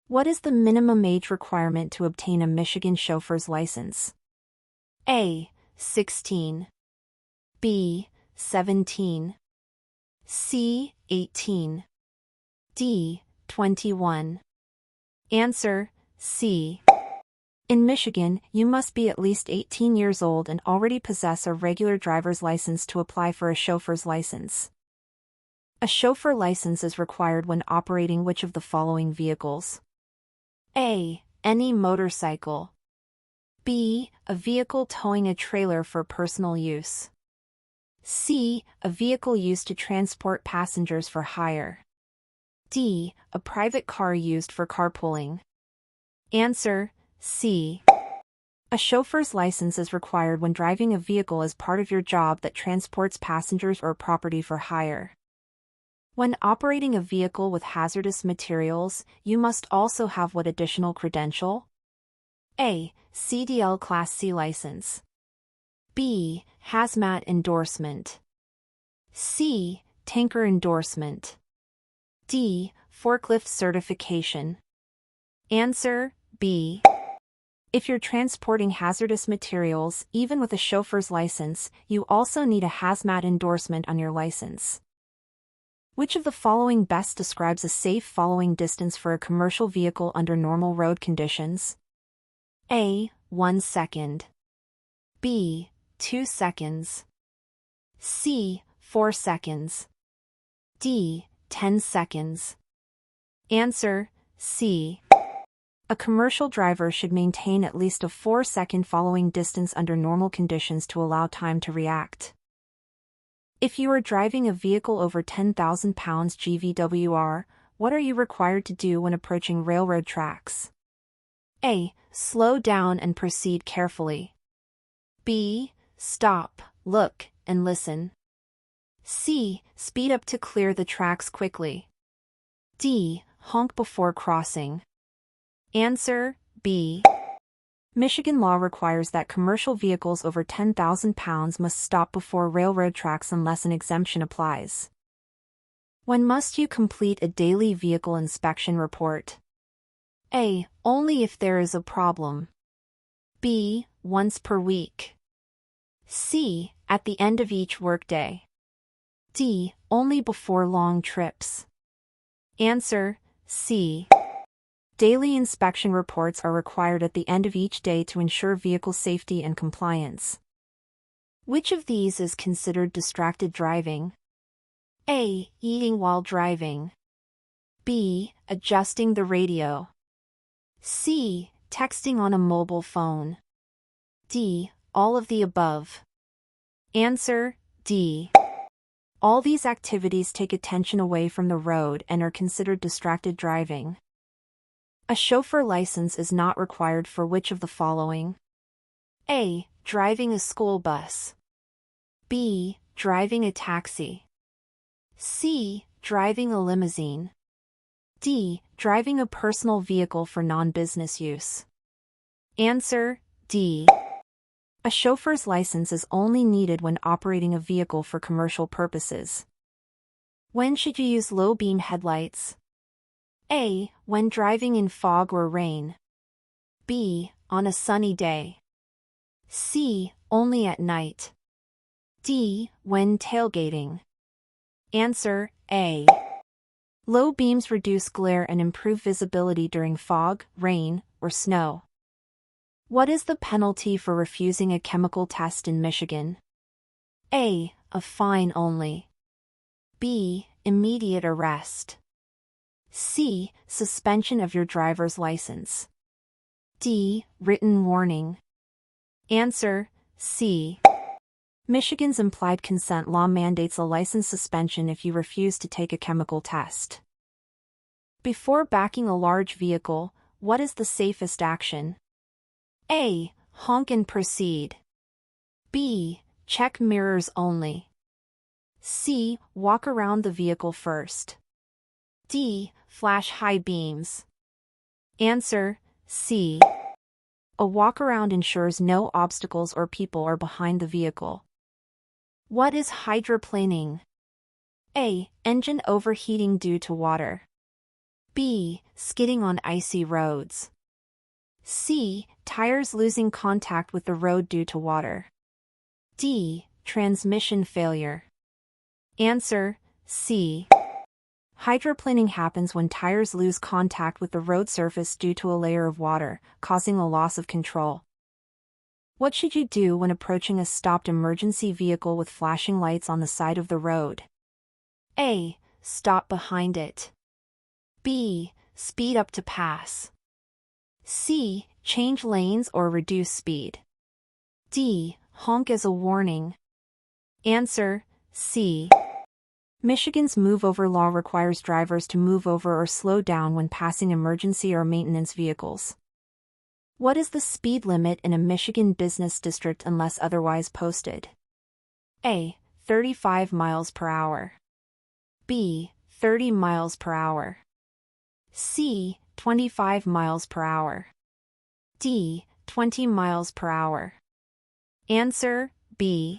What is the minimum age requirement to obtain a Michigan chauffeur's license? A. 16. B. 17. C. 18. D. 21. Answer: C. In Michigan, you must be at least 18 years old and already possess a regular driver's license to apply for a chauffeur's license. A chauffeur license is required when operating which of the following vehicles? A. Any motorcycle. B. A vehicle towing a trailer for personal use. C. A vehicle used to transport passengers for hire. D. A private car used for carpooling. Answer: C. A chauffeur's license is required when driving a vehicle as part of your job that transports passengers or property for hire. When operating a vehicle with hazardous materials, you must also have what additional credential? A. CDL Class C license. B. Hazmat endorsement. C. Tanker endorsement. D. Forklift certification. Answer: B. If you're transporting hazardous materials, even with a chauffeur's license, you also need a hazmat endorsement on your license. Which of the following best describes a safe following distance for a commercial vehicle under normal road conditions? A. 1 second. B. 2 seconds. C. 4 seconds. D. 10 seconds. Answer: C. A commercial driver should maintain at least a 4-second following distance under normal conditions to allow time to react. If you are driving a vehicle over 10,000 pounds GVWR, what are you required to do when approaching railroad tracks? A. Slow down and proceed carefully. B. Stop, look, and listen. C. Speed up to clear the tracks quickly. D. Honk before crossing. Answer: B. Michigan law requires that commercial vehicles over 10,000 pounds must stop before railroad tracks unless an exemption applies. When must you complete a daily vehicle inspection report? A. Only if there is a problem. B. Once per week. C. At the end of each workday. D. Only before long trips. Answer: C. Daily inspection reports are required at the end of each day to ensure vehicle safety and compliance. Which of these is considered distracted driving? A. Eating while driving. B. Adjusting the radio. C. Texting on a mobile phone. D. All of the above. Answer: D. All these activities take attention away from the road and are considered distracted driving. A chauffeur license is not required for which of the following? A. Driving a school bus. B. Driving a taxi. C. Driving a limousine. D. Driving a personal vehicle for non-business use. Answer: D. A chauffeur's license is only needed when operating a vehicle for commercial purposes. When should you use low-beam headlights? A. When driving in fog or rain. B. On a sunny day. C. Only at night. D. When tailgating. Answer: A. Low beams reduce glare and improve visibility during fog, rain, or snow. What is the penalty for refusing a chemical test in Michigan? A. A fine only. B. Immediate arrest. C. Suspension of your driver's license. D. Written warning. Answer: C. Michigan's implied consent law mandates a license suspension if you refuse to take a chemical test. Before backing a large vehicle, what is the safest action? A. Honk and proceed. B. Check mirrors only. C. Walk around the vehicle first. D. Flash high beams. Answer: C. A walk-around ensures no obstacles or people are behind the vehicle. What is hydroplaning? A. Engine overheating due to water. B. Skidding on icy roads. C. Tires losing contact with the road due to water. D. Transmission failure. Answer: C. Hydroplaning happens when tires lose contact with the road surface due to a layer of water, causing a loss of control. What should you do when approaching a stopped emergency vehicle with flashing lights on the side of the road? A. Stop behind it. B. Speed up to pass. C. Change lanes or reduce speed. D. Honk as a warning. Answer: C. Michigan's move over law requires drivers to move over or slow down when passing emergency or maintenance vehicles. What is the speed limit in a Michigan business district unless otherwise posted? A. 35 miles per hour. B. 30 miles per hour. C. 25 miles per hour. D. 20 miles per hour. Answer: B.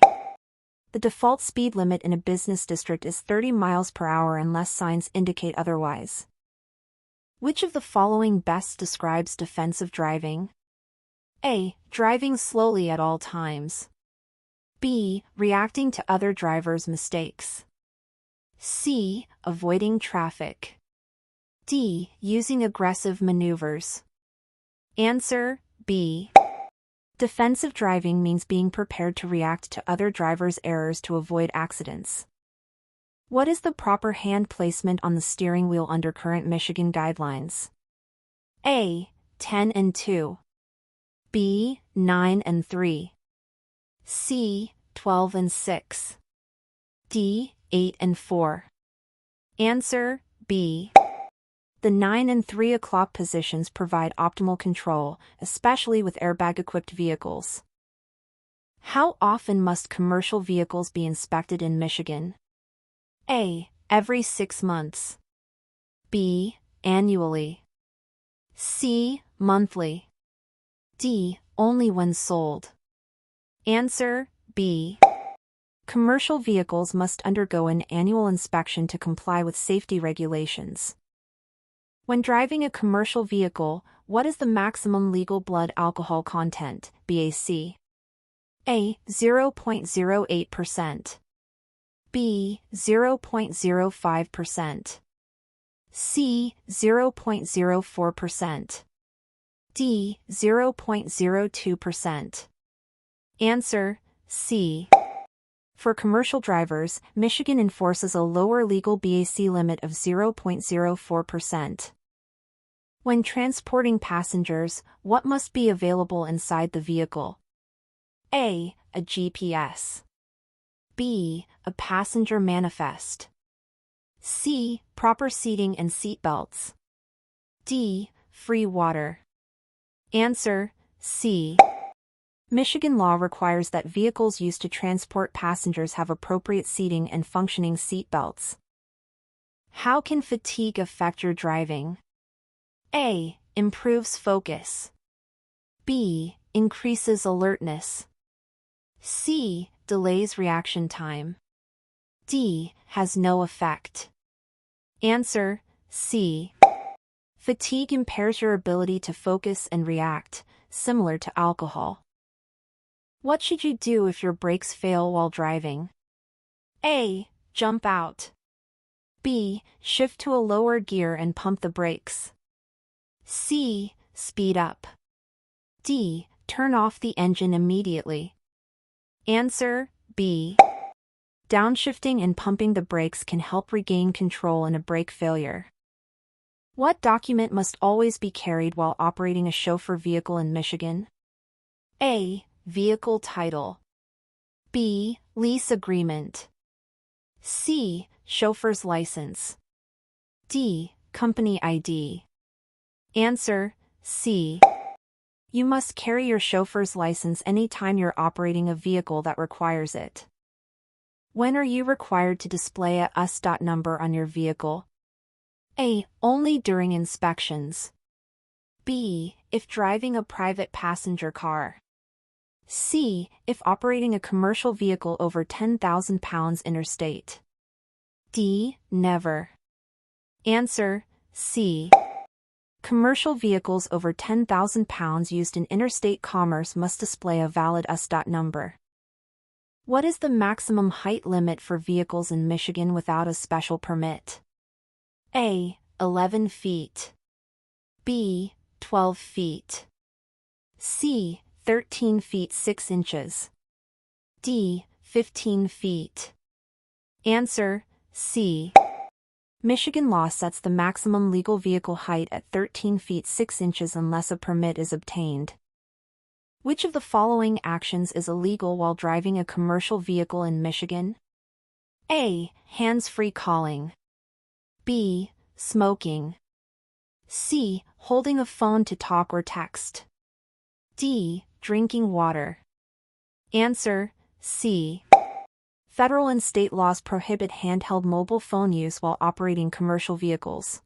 The default speed limit in a business district is 30 miles per hour unless signs indicate otherwise. Which of the following best describes defensive driving? A. Driving slowly at all times. B. Reacting to other drivers' mistakes. C. Avoiding traffic. D. Using aggressive maneuvers. Answer: B. Defensive driving means being prepared to react to other drivers' errors to avoid accidents. What is the proper hand placement on the steering wheel under current Michigan guidelines? A. 10 and 2. B. 9 and 3. C. 12 and 6. D. 8 and 4. Answer: B. The 9 and 3 o'clock positions provide optimal control, especially with airbag-equipped vehicles. How often must commercial vehicles be inspected in Michigan? A. Every 6 months. B. Annually. C. Monthly. D. Only when sold. Answer: B. Commercial vehicles must undergo an annual inspection to comply with safety regulations. When driving a commercial vehicle, what is the maximum legal blood alcohol content, BAC? A. 0.08%. B. 0.05%. C. 0.04%. D. 0.02%. Answer: C. For commercial drivers, Michigan enforces a lower legal BAC limit of 0.04%. When transporting passengers, what must be available inside the vehicle? A. A GPS. B. A passenger manifest. C. Proper seating and seat belts. D. Free water. Answer: C. Michigan law requires that vehicles used to transport passengers have appropriate seating and functioning seat belts. How can fatigue affect your driving? A. Improves focus. B. Increases alertness. C. Delays reaction time. D. Has no effect. Answer: C. Fatigue impairs your ability to focus and react, similar to alcohol. What should you do if your brakes fail while driving? A. Jump out. B. Shift to a lower gear and pump the brakes. C. Speed up. D. Turn off the engine immediately. Answer: B. Downshifting and pumping the brakes can help regain control in a brake failure. What document must always be carried while operating a chauffeur vehicle in Michigan? A. Vehicle title. B. Lease agreement. C. Chauffeur's license. D. Company ID. Answer: C. You must carry your chauffeur's license anytime you're operating a vehicle that requires it. When are you required to display a US number on your vehicle? A. Only during inspections. B. If driving a private passenger car. C. If operating a commercial vehicle over 10,000 pounds interstate. D. Never. Answer: C. Commercial vehicles over 10,000 pounds used in interstate commerce must display a valid US.dot number. What is the maximum height limit for vehicles in Michigan without a special permit? A. 11 feet. B. 12 feet. C. 13 feet 6 inches. D. 15 feet. Answer: C. Michigan law sets the maximum legal vehicle height at 13 feet 6 inches unless a permit is obtained. Which of the following actions is illegal while driving a commercial vehicle in Michigan? A. Hands-free calling. B. Smoking. C. Holding a phone to talk or text. D. Drinking water. Answer: C. Federal and state laws prohibit handheld mobile phone use while operating commercial vehicles.